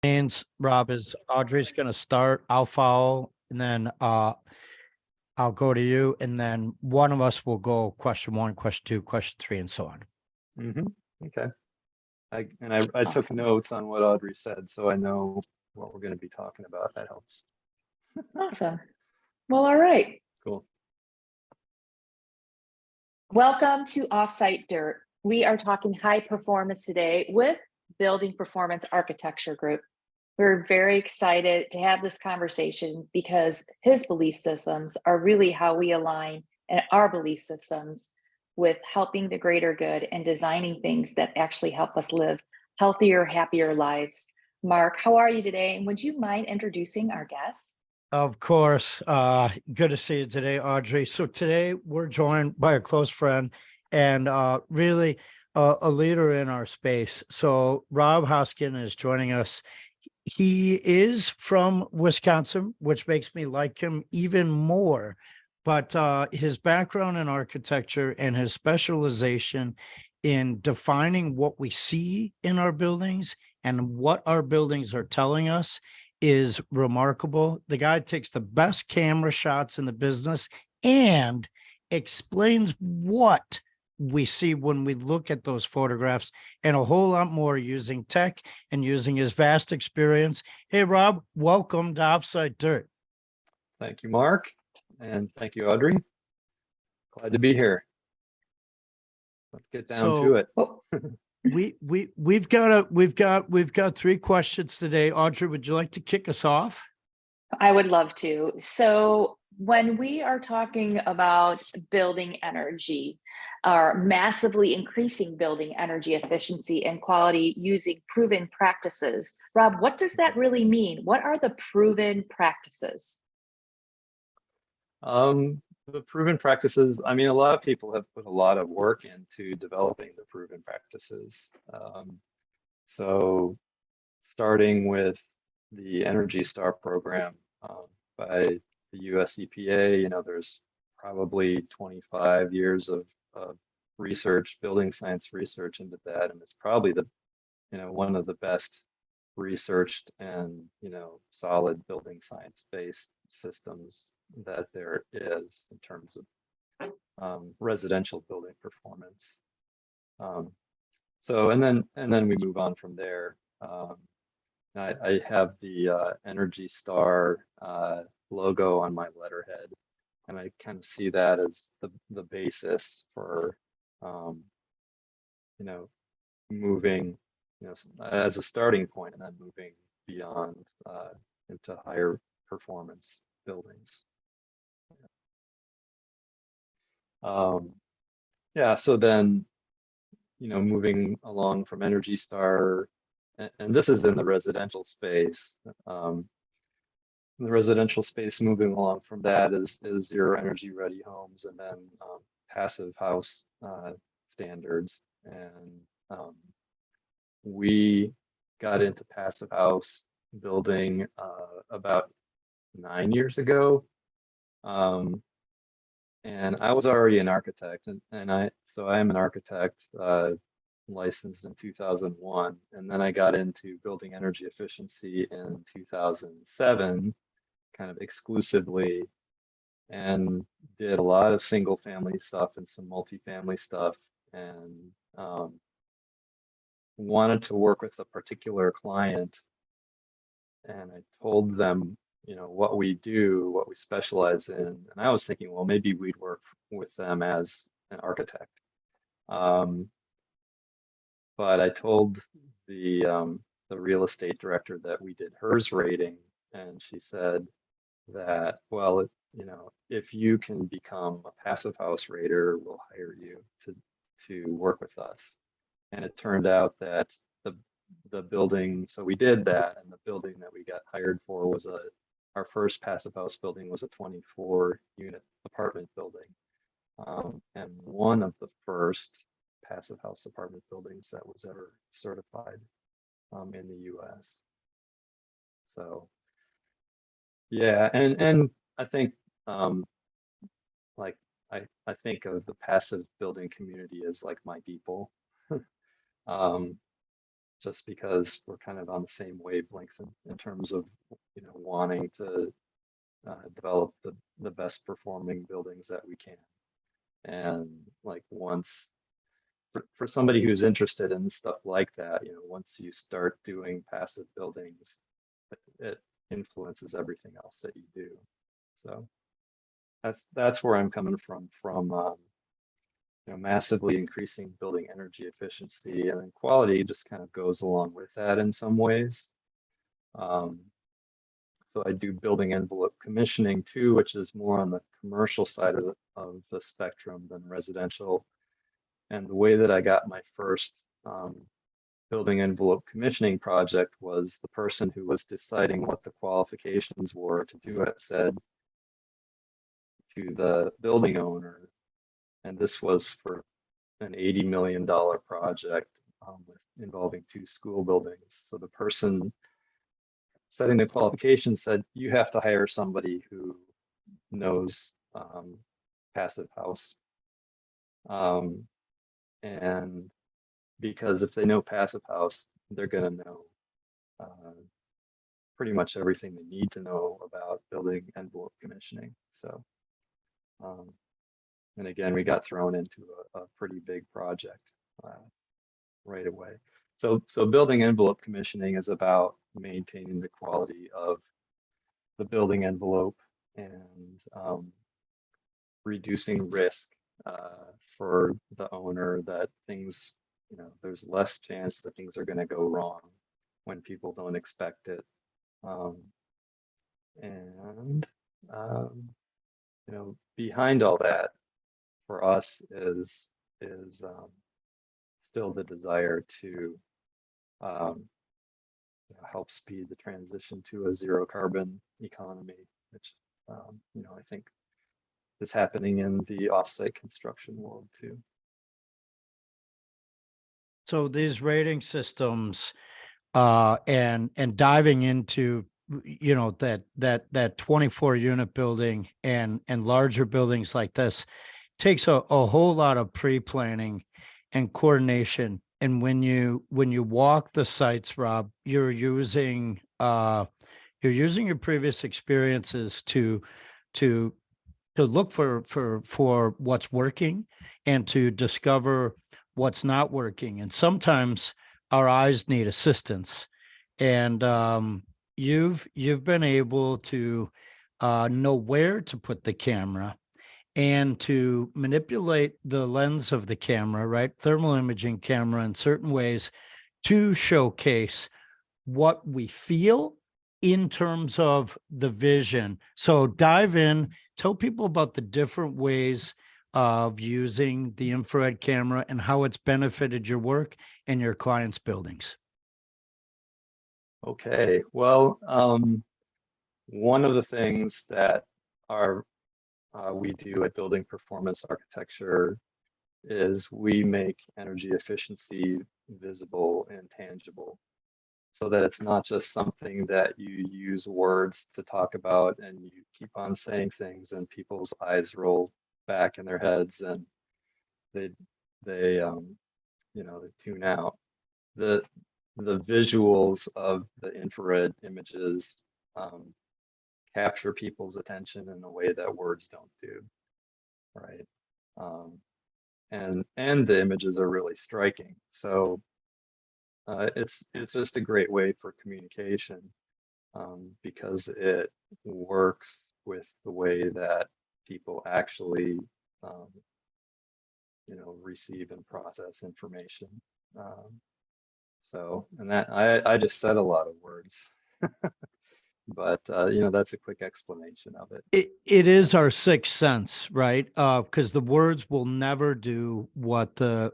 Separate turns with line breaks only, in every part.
Means Rob is Audrey's going to start. I'll follow, and then I'll go to you, and then one of us will go question one, question two, question three, and so on.
Okay. I took
Awesome.
notes on what Audrey said, so I know what we're going to be talking about. That helps.
Awesome. Well, all right.
Cool.
Welcome to Offsite Dirt. We are talking high performance today with Building Performance Architecture Group. We're very excited to have this conversation because his belief systems are really how we align and our belief systems with helping the greater good and designing things that actually help us live healthier, happier lives. Mark, how are you today? And would you mind introducing our guests?
Of course. Good to see you today, Audrey. So today we're joined by a close friend and really a leader in our space. So Rob Hosken is joining us. He is from Wisconsin, which makes me like him even more. But his background in architecture and his specialization in defining what we see in our buildings and what our buildings are telling us is remarkable. The guy takes the best camera shots in the business and explains what we see when we look at those photographs and a whole lot more using tech and using his vast experience. Hey, Rob, welcome to Offsite Dirt.
Thank you, Mark, and thank you, Audrey. Glad to be here. Let's get down to it.
We've got three questions today. Audrey, would you like to kick us off?
I would love to. So when we are talking about building energy, or massively increasing building energy efficiency and quality using proven practices, Rob, what does that really mean? What are the proven practices?
The proven practices, I mean, a lot of people have put a lot of work into developing the proven practices. So starting with the Energy Star program by the US EPA, you know, there's probably 25 years of research, building science research into that, and it's probably the, you know, one of the best researched and, you know, solid building science based systems that there is in terms of residential building performance. So and then we move on from there. I have the Energy Star logo on my letterhead, and I kind of see that as the basis for you know, moving, you know, as a starting point, and then moving beyond into higher performance buildings. Yeah, so then, you know, moving along from Energy Star, and this is in the residential space. In the residential space, moving along from that is your energy ready homes, and then passive house standards. And we got into passive house building about 9 years ago. And I was already an architect, and so I am an architect licensed in 2001, and then I got into building energy efficiency in 2007, kind of exclusively, and did a lot of single family stuff and some multifamily stuff, and wanted to work with a particular client, and I told them, you know, what we do, what we specialize in, and I was thinking, well, maybe we'd work with them as an architect. But I told the real estate director that we did HERS rating, and she said that, well, you know, if you can become a passive house rater, we'll hire you to work with us. And it turned out that the building, so we did that, and the building that we got hired for was our first passive house building was a 24 unit apartment building, and one of the first passive house apartment buildings that was ever certified in the US. So yeah, and I think like I think of the passive building community as like my people. just because we're kind of on the same wavelength in terms of, you know, wanting to develop the best performing buildings that we can. And like once, for somebody who's interested in stuff like that, you know, once you start doing passive buildings, it influences everything else that you do. So that's where I'm coming from you know, massively increasing building energy efficiency, and then quality just kind of goes along with that in some ways. So I do building envelope commissioning too, which is more on the commercial side of the spectrum than residential. And the way that I got my first building envelope commissioning project was the person who was deciding what the qualifications were to do it said to the building owner, and this was for an $80 million project involving 2 school buildings. So the person setting the qualifications said, you have to hire somebody who knows passive house. And because if they know passive house, they're going to know pretty much everything they need to know about building envelope commissioning. So, and again, we got thrown into a pretty big project right away. So building envelope commissioning is about maintaining the quality of the building envelope and reducing risk for the owner, that things, you know, there's less chance that things are going to go wrong when people don't expect it. You know, behind all that for us is still the desire to you know, help speed the transition to a zero carbon economy, which you know, I think is happening in the offsite construction world too.
So these rating systems, and diving into, you know, that 24 unit building and larger buildings like this takes a whole lot of pre-planning and coordination. And when you walk the sites, Rob, you're using your previous experiences to look for what's working and to discover what's not working. And sometimes our eyes need assistance. And you've been able to know where to put the camera and to manipulate the lens of the camera, right? Thermal imaging camera in certain ways to showcase what we feel in terms of the vision. So dive in, tell people about the different ways of using the infrared camera and how it's benefited your work and your clients' buildings.
Okay, well, one of the things that we do at Building Performance Architecture is we make energy efficiency visible and tangible, so that it's not just something that you use words to talk about and you keep on saying things and people's eyes roll back in their heads and they you know, they tune out. The visuals of the infrared images capture people's attention in a way that words don't do, right? And the images are really striking. So it's just a great way for communication because it works with the way that people actually you know, receive and process information. So, and that I just said a lot of words. But you know, that's a quick explanation of it.
It is our sixth sense, right? Because the words will never do what the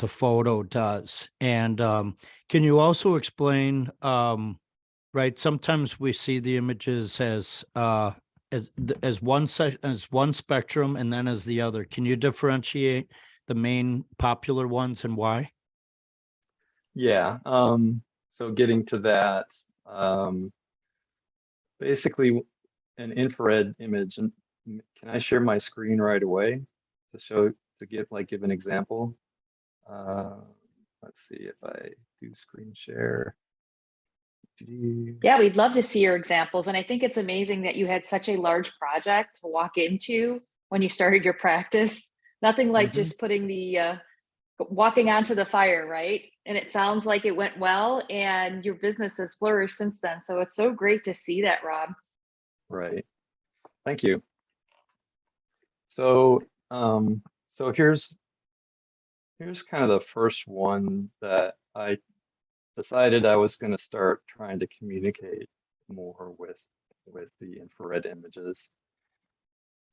photo does. And can you also explain, right? Sometimes we see the images as one spectrum and then as the other. Can you differentiate the main popular ones and why?
Yeah. So getting to that. Basically an infrared image, and can I share my screen right away to show, to give an example? let's see if I do screen share.
Yeah, we'd love to see your examples. And I think it's amazing that you had such a large project to walk into when you started your practice. Nothing like just putting the walking onto the fire, right? And it sounds like it went well and your business has flourished since then. So it's so great to see that, Rob.
Right. Thank you. So, so here's kind of the first one that I decided I was going to start trying to communicate more with the infrared images.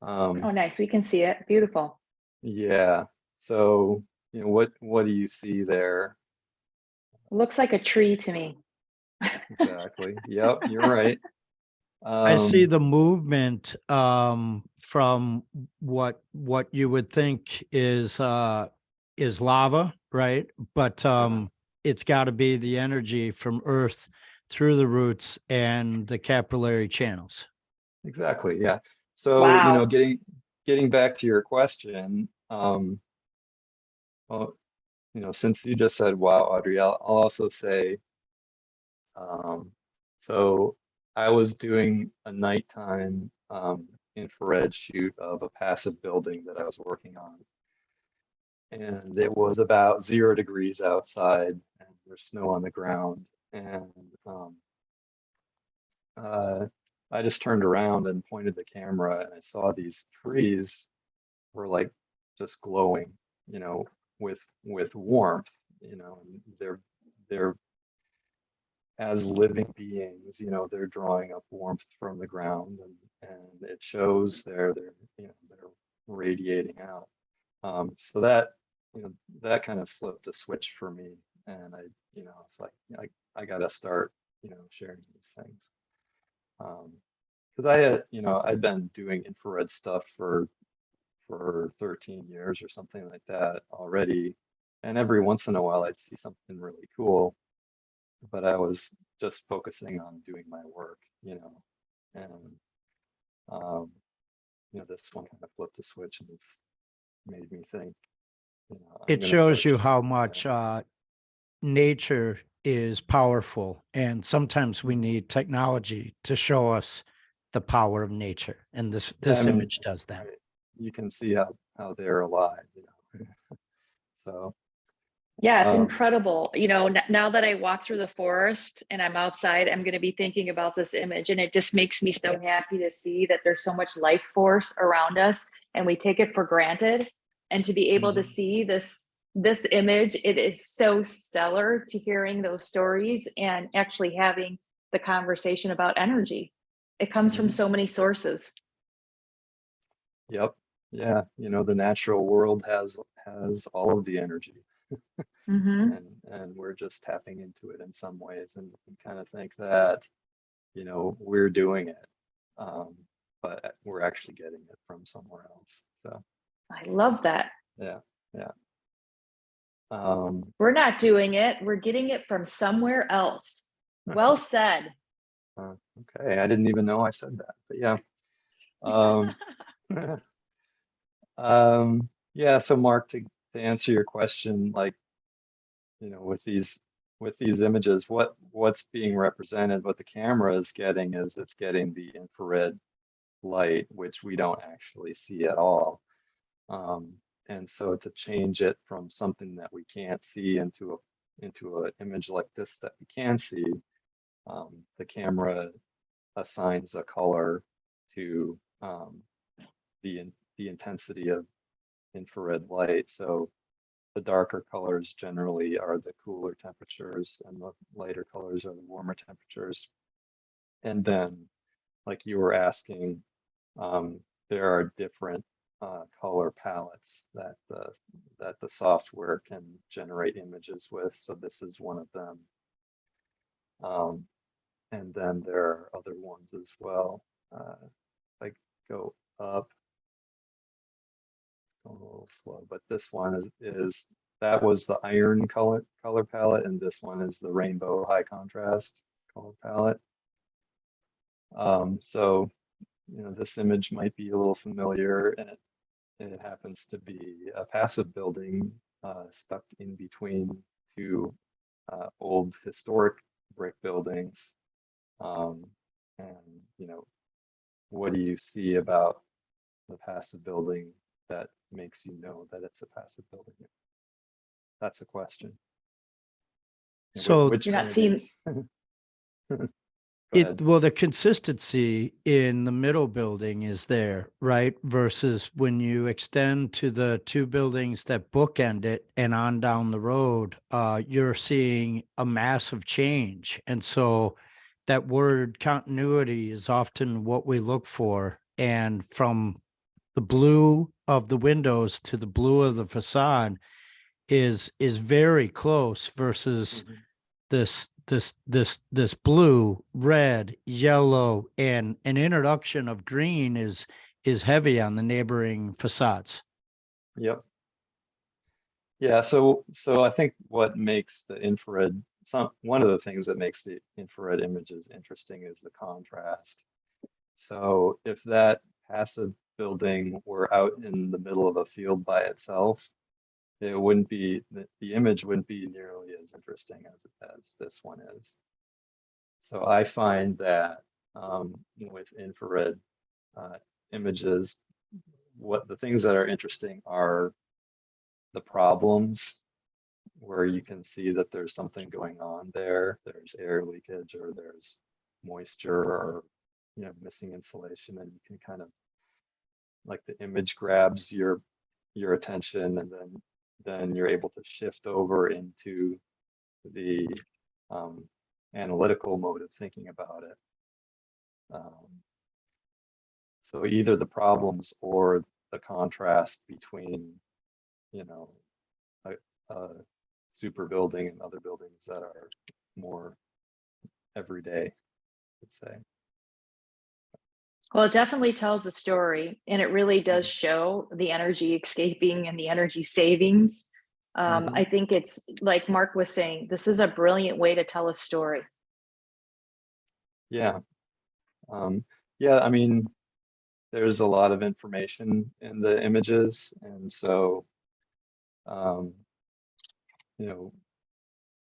Oh, nice. We can see it. Beautiful.
Yeah. So, you know, what do you see there?
Looks like a tree to me.
Exactly. Yep, you're right.
I see the movement from what you would think is lava, right? But it's got to be the energy from Earth through the roots and the capillary channels.
Exactly. Yeah. So,
Wow.
you know, getting back to your question, well, you know, since you just said, wow, Audrey, I'll also say, so I was doing a nighttime infrared shoot of a passive building that I was working on. And it was about 0 degrees outside and there's snow on the ground. And I just turned around and pointed the camera and I saw these trees were like just glowing, you know, with warmth, you know, and they're as living beings, you know, they're drawing up warmth from the ground and it shows they're you know, they're radiating out. So that, you know, that kind of flipped a switch for me. And I, you know, it's like, I gotta start, you know, sharing these things. Because I had, you know, I'd been doing infrared stuff for 13 years or something like that already. And every once in a while I'd see something really cool, but I was just focusing on doing my work, you know, and you know, this one kind of flipped a switch and it's made me think, you know, I'm
It
gonna
shows
start
you how
sharing
much
that.
nature is powerful, and sometimes we need technology to show us the power of nature. And
Yeah,
this
I mean,
image does that.
right, you can see how they're alive, you know. So
Yeah, it's
um,
incredible. You know, now that I walk through the forest and I'm outside, I'm going to be thinking about this image. And it just makes me so happy to see that there's so much life force around us and we take it for granted. And to be able to see this image, it is so stellar to hearing those stories and actually having the conversation about energy. It comes from so many sources.
yep, yeah, you know, the natural world has all of the energy.
Mm-hmm.
And we're just tapping into it in some ways and kind of think that, you know, we're doing it, but we're actually getting it from somewhere else. So
I love that.
yeah, yeah.
We're not doing it. We're getting it from somewhere else. Well said.
Okay, I didn't even know I said that, but yeah. Um, yeah, so Mark, to answer your question, like, you know, with these images, what's being represented, what the camera is getting is it's getting the infrared light, which we don't actually see at all. And so to change it from something that we can't see into an image like this that we can see, the camera assigns a color to the intensity of infrared light. So the darker colors generally are the cooler temperatures and the lighter colors are the warmer temperatures. And then, like you were asking, there are different color palettes that the software can generate images with. So this is one of them. And then there are other ones as well. If I go up, it's going a little slow, but this one is that was the iron color palette, and this one is the rainbow high contrast color palette. So you know, this image might be a little familiar, and it happens to be a passive building stuck in between to old historic brick buildings. And, you know, what do you see about the passive building that makes you know that it's a passive building? That's a question. And
So
which
You're not
one it
seeing-
is. Go ahead.
well, the consistency in the middle building is there, right? Versus when you extend to the two buildings that bookend it and on down the road, you're seeing a massive change. And so that word continuity is often what we look for. And from the blue of the windows to the blue of the facade is very close versus
Mhm.
this blue, red, yellow, and an introduction of green is heavy on the neighboring facades.
Yep. Yeah, so I think what makes the infrared, one of the things that makes the infrared images interesting is the contrast. So if that passive building were out in the middle of a field by itself, it wouldn't be, the image wouldn't be nearly as interesting as this one is. So I find that with infrared images, what the things that are interesting are the problems where you can see that there's something going on there. There's air leakage or there's moisture or, you know, missing insulation, and you can kind of, like, the image grabs your attention, and then you're able to shift over into the analytical mode of thinking about it. So either the problems or the contrast between, you know, a super building and other buildings that are more everyday, let's say.
Well, it definitely tells a story, and it really does show the energy escaping and the energy savings.
Mhm.
I think it's like Mark was saying, this is a brilliant way to tell a story.
Yeah. Yeah, I mean, there's a lot of information in the images, and so you know,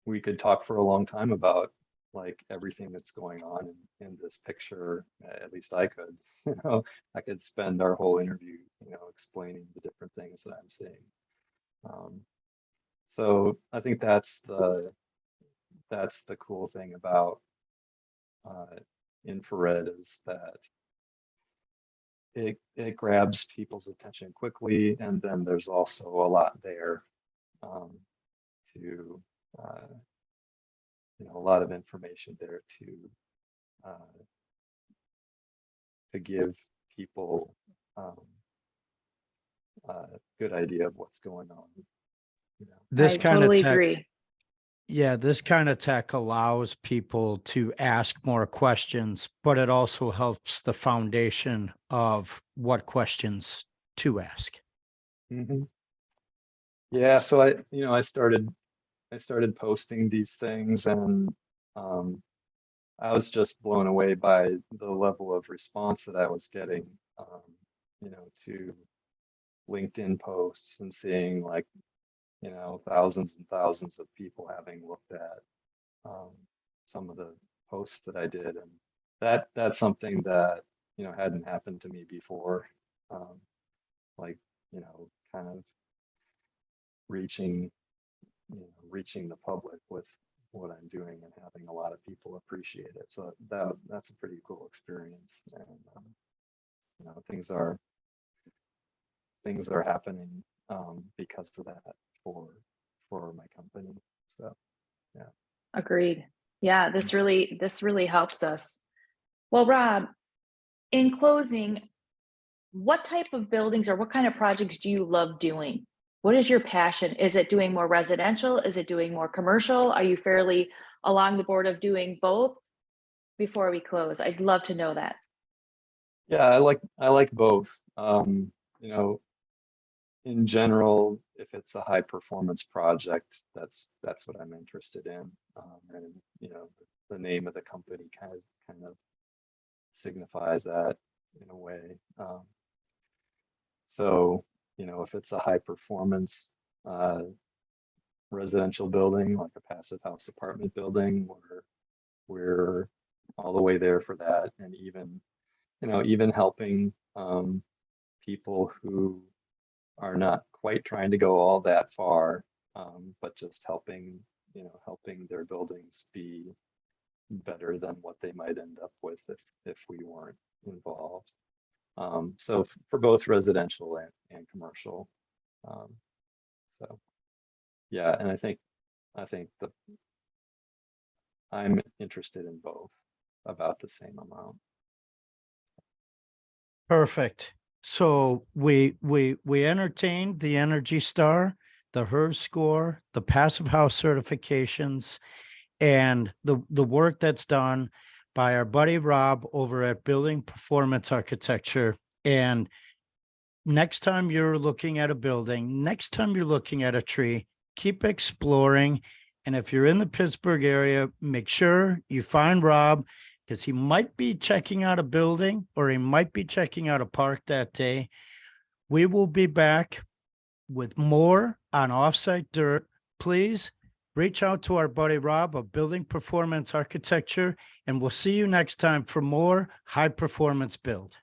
we could talk for a long time about, like, everything that's going on in this picture. At least I could. You know, I could spend our whole interview, you know, explaining the different things that I'm seeing. So I think that's the cool thing about infrared, is that it grabs people's attention quickly, and then there's also a lot there to you know, a lot of information there to give people a good idea of what's going on. You know.
This
I
kind of
totally
tech,
agree.
yeah, this kind of tech allows people to ask more questions, but it also helps the foundation of what questions to ask.
Mhm. Yeah, so I started posting these things, and I was just blown away by the level of response that I was getting, you know, to LinkedIn posts, and seeing, like, you know, thousands and thousands of people having looked at some of the posts that I did, and that's something that, you know, hadn't happened to me before. Like, you know, kind of reaching, you know, reaching the public with what I'm doing and having a lot of people appreciate it. So that's a pretty cool experience, and you know, things are happening because of that for my company. So yeah.
Agreed. Yeah, this really helps us. Well, Rob, in closing, what type of buildings or what kind of projects do you love doing? What is your passion? Is it doing more residential? Is it doing more commercial? Are you fairly along the board of doing both? Before we close, I'd love to know that.
Yeah, I like both. You know, in general, if it's a high performance project, that's what I'm interested in. And you know, the name of the company kind of signifies that in a way. So, you know, if it's a high performance residential building, like a passive house apartment building, we're all the way there for that. And even, even helping people who are not quite trying to go all that far, but just helping their buildings be better than what they might end up with if we weren't involved. So for both residential and commercial. So yeah, and I think that I'm interested in both about the same amount.
Perfect. So we entertained the Energy Star, the HERS score, the passive house certifications, and the work that's done by our buddy Rob over at Building Performance Architecture. And next time you're looking at a building, next time you're looking at a tree, keep exploring. And if you're in the Pittsburgh area, make sure you find Rob, because he might be checking out a building or he might be checking out a park that day. We will be back with more on Offsite Dirt. Please reach out to our buddy Rob of Building Performance Architecture, and we'll see you next time for more high performance build.